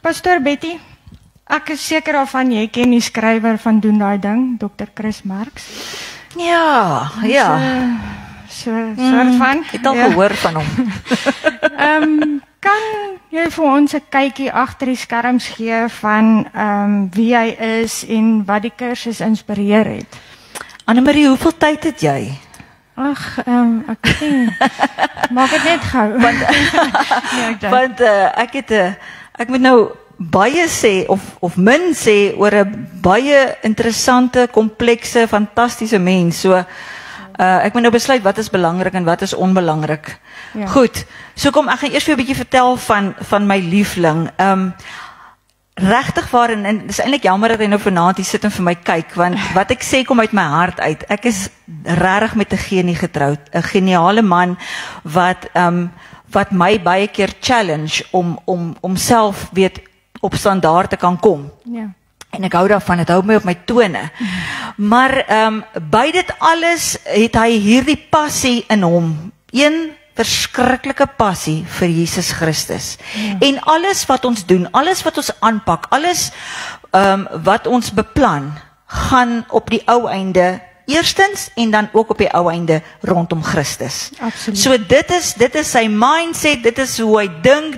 Pastoor Betty, ek is seker daarvan jy ken die skrywer van Doen Daai Ding, Dr. Chris Marx. Ja. Soort van. Ek het al gehoor van hom. Kan jy vir ons 'n kykie agter die skerms gee van wie hy is en wat die kursus inspireer het? Annemarie, hoeveel tyd het jy? Ag, ek weet nie. Maak dit net gou. Want ek moet nou baie sê of min sê oor 'n baie interessante, komplekse, fantastiese mens. So ek moet nou besluit wat is belangrik en wat is onbelangrik. Ja. Goed. So kom ek gaan eers vir 'n bietjie vertel van my liefling. Regtig waar en dis eintlik jammer dat hy nou vanaand hier sit en vir my kyk, want wat ek sê kom uit my hart uit. Ek is regtig met 'n genie getroud, 'n geniale man wat my baie keer challenge om self weet op standaard te kan kom. Ja. En ek hou daarvan, dit hou my op my tone. Maar by dit alles het hy hierdie passie in hom. Een verskriklike passie vir Jesus Christus. Ja. En alles wat ons doen, alles wat ons aanpak, alles wat ons beplan, gaan op die ou einde eerstens en dan ook op die ou einde rondom Christus. Absoluut. So dit is sy mindset, dit is hoe hy dink,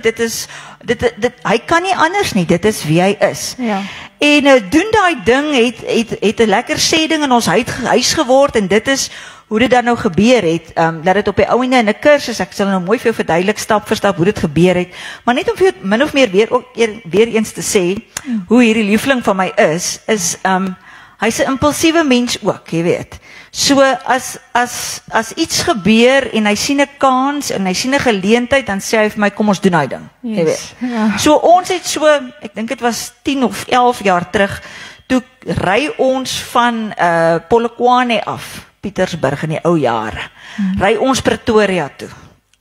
hy kan nie anders nie, dit is wie hy is. Ja. En Doen Daai Ding het 'n lekker sê ding in ons huis geword en dit is hoe dit dan nou gebeur het, dat dit op die ou einde in 'n kursus, ek sal nou mooi vir jou verduidelik stap vir stap hoe dit gebeur het, maar net om vir jou min of meer weer eens te sê, hoe hierdie liefling van my is hy's 'n impulsiewe mens ook, jy weet. So as iets gebeur en hy sien 'n kans en hy sien 'n geleentheid, dan sê hy vir my kom ons doen daai ding, jy weet. Ja. So ons het so, ek dink dit was 10 of 11 jaar terug, toe ry ons van Polokwane af, Pietersburg in die ou jare. Ry ons Pretoria toe.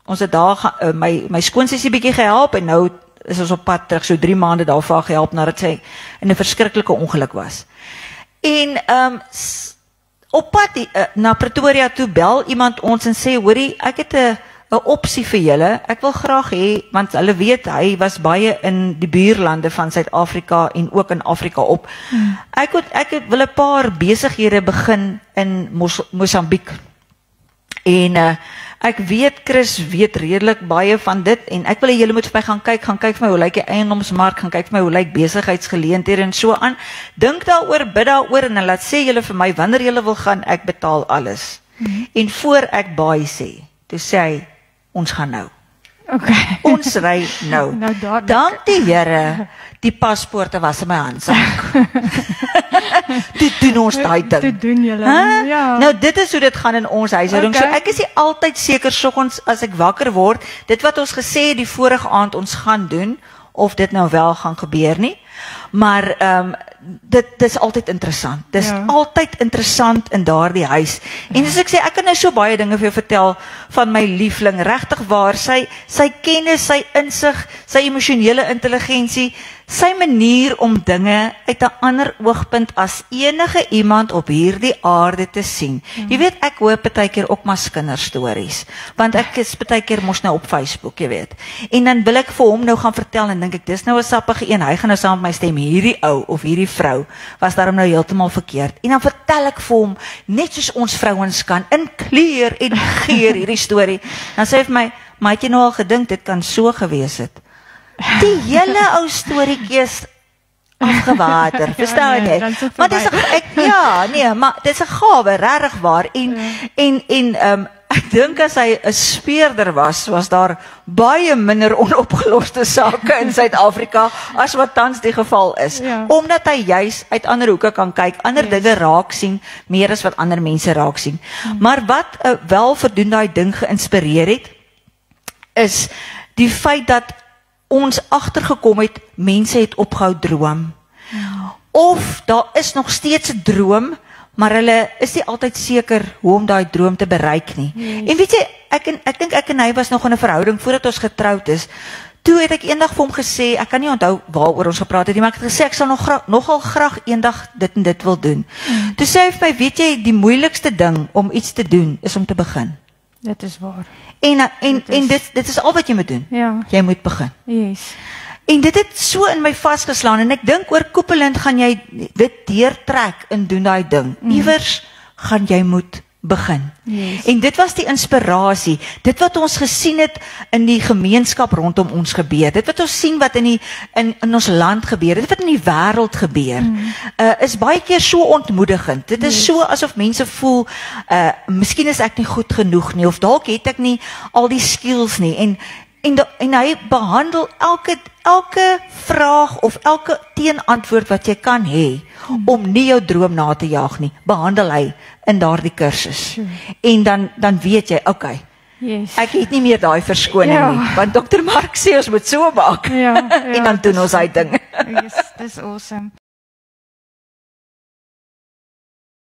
Ons het daar my skoonsussie bietjie gehelp en nou is ons op pad terug, so 3 maande daarvoor gehelp nadat sy in 'n verskriklike ongeluk was. En op pad na Pretoria toe bel iemand ons en sê, hoorie, ek het 'n opsie vir julle. Ek wil graag hê, want hulle weet hy was baie in die buurlande van Suid-Afrika en ook in Afrika op. Ek wil 'n paar besighede begin in Mosambiek. En ek weet Chris weet redelik baie van dit en ek wil hê julle moet vir my gaan kyk vir my hoe lyk die eiendomsmark, gaan kyk vir my hoe lyk besigheidsgeleenthede en so aan. Dink daaroor, bid daaroor en laat sê julle vir my wanneer julle wil gaan, ek betaal alles. En voor ek baie sê, toe sê hy, ons gaan nou. Okay. Ons ry nou. Nou dadelik. Dank die Here, die paspoorte was in my handsak. Toe doen ons daai ding. Toe doen julle. Huh? Ja. Nou dit is hoe dit gaan in ons huishouding. Okay. So ek is nie altyd seker soggens as ek wakker word, dit wat ons gesê het die vorige aand ons gaan doen, of dit nou wel gaan gebeur nie. Maar dit is altyd interessant. Dit is altyd interessant in daardie huis. En as ek sê, ek kan nou so baie dinge vir jou vertel van my liefling, regtig waar, sy kennis, sy insig, sy emosionele intelligensie, sy manier om dinge uit 'n ander oogpunt as enige iemand op hierdie aarde te sien. Jy weet, ek hoor partykeer ook maar kinderstories, want ek is partykeer mos nou op Facebook, jy weet. En dan wil ek vir hom nou gaan vertel en dink ek, dis nou 'n sappige een, hy gaan nou saam met my stem, hierdie ou of hierdie vrou was daarom nou heeltemal verkeerd. En dan vertel ek vir hom, net soos ons vrouens kan, in kleur en geur hierdie storie. Dan sê hy vir my, maar het jy nou al gedink, dit kan so gewees het? Die hele ou storieetjie is afgewater, verstaan jy? Maar dis maar dis 'n gawe, regtig waar. En ek dink as hy 'n speurder was daar baie minder onopgeloste sake in Suid-Afrika as wat tans die geval is. Ja. Omdat hy juis uit ander hoeke kan kyk, ander dinge raak sien, meer as wat ander mense raak sien. Maar wat wel vir Doen Daai Ding geïnspireer het, is die feit dat ons agtergekom het, mense het opgehou droom. Of daar is nog steeds 'n droom, maar hulle is nie altyd seker hoe om daai droom te bereik nie. En weet jy, ek dink ek en hy was nog in 'n verhouding voordat ons getroud is. Toe het ek eendag vir hom gesê, ek kan nie onthou waaroor ons gepraat het nie, maar ek het gesê ek sal nogal graag eendag dit en dit wil doen. Toe sê hy vir my, weet jy, die moeilikste ding om iets te doen is om te begin. Dit is waar. En dit is al wat jy moet doen. Ja. Jy moet begin. Yes. En dit het so in my vasgeslaan en ek dink oorkoepelend gaan jy dit deurtrek en doen daai ding. Iewers gaan jy moet begin. Yes. En dit was die inspirasie, dit wat ons gesien het in die gemeenskap rondom ons gebeur, dit wat ons sien wat in ons land gebeur, dit wat in die wêreld gebeur, is baie keer so ontmoedigend. Dit is so asof mense voel, miskien is ek nie goed genoeg nie, of dalk het ek nie al die skills nie, en hy behandel elke vraag of elke teenantwoord wat jy kan hê om nie jou droom na te jaag nie, behandel hy in daardie kursus. En dan weet jy, okay, ek het nie meer daai verskoning nie, want Dr. Mark sê ons moet so maak. En dan doen ons hy ding. Yes, dis awesome.